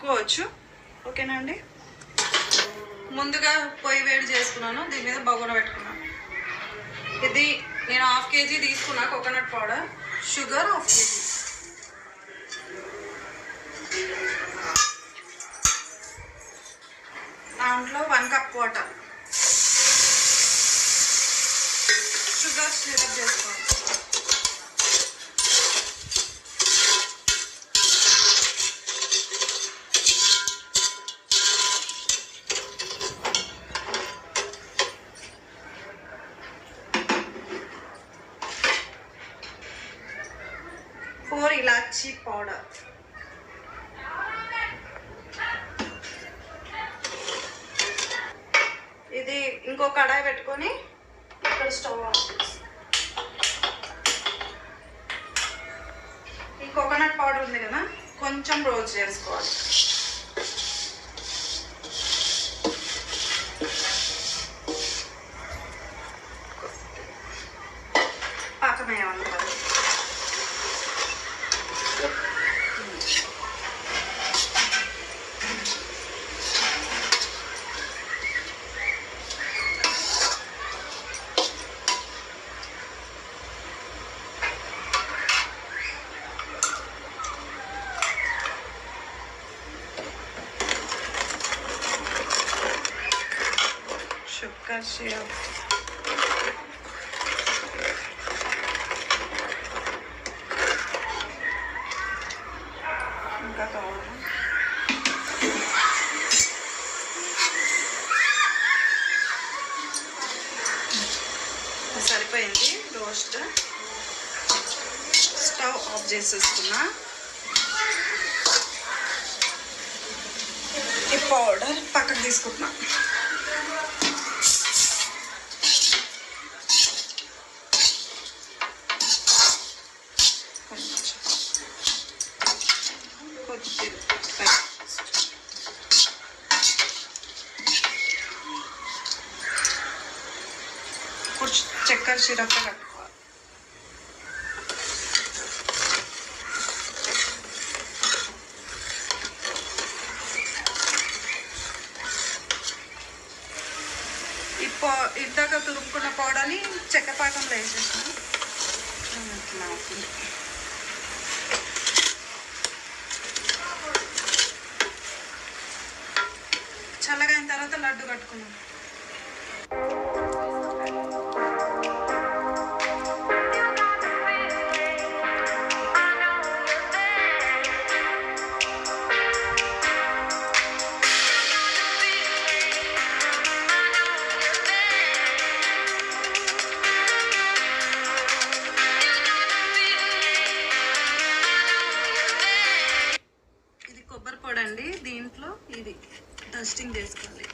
కలుపుకోవచ్చు. ఓకేనా అండి. ముందుగా పొయ్యి వేడి చేసుకున్నాను, దీని మీద బగోన పెట్టుకున్నాను. ఇది నేను 1/2 kg తీసుకున్నా కోకోనట్ పౌడర్, షుగర్ 1/2 kg, దాంట్లో 1 కప్ వాటర్, షుగర్ సిరప్ చేసుకోవాలి. ఇలాచీ పౌడర్, ఇది ఇంకో కడాయి పెట్టుకొని ఇక్కడ స్టవ్ ఆఫ్ చేసి ఈ కోకోనట్ పౌడర్ ఉంది కదా కొంచెం రోస్ట్ చేసుకోవాలి. పాకమేయాలి. షుగర్ సిరప్, ఇంకా కావాలి. సరిపోయింది రోస్ట్. Stove off చేసేసుకున్నా. ఈ పౌడర్ పక్కకు తీసుకుంటున్నా. చక్కెర సిరప్ కట్టుకోవాలి. ఇందాక తురుముకున్న పౌడర్ని చక్కెర పాకంలో వేసేసాను. ఇట్లా అవుతుంది. చల్లగా అయిన తర్వాత లడ్డు కట్టుకున్నాం. ఇది కొబ్బరి పొడి అండి, దీంట్లో ఇది డస్టింగ్ చేసుకోవాలి.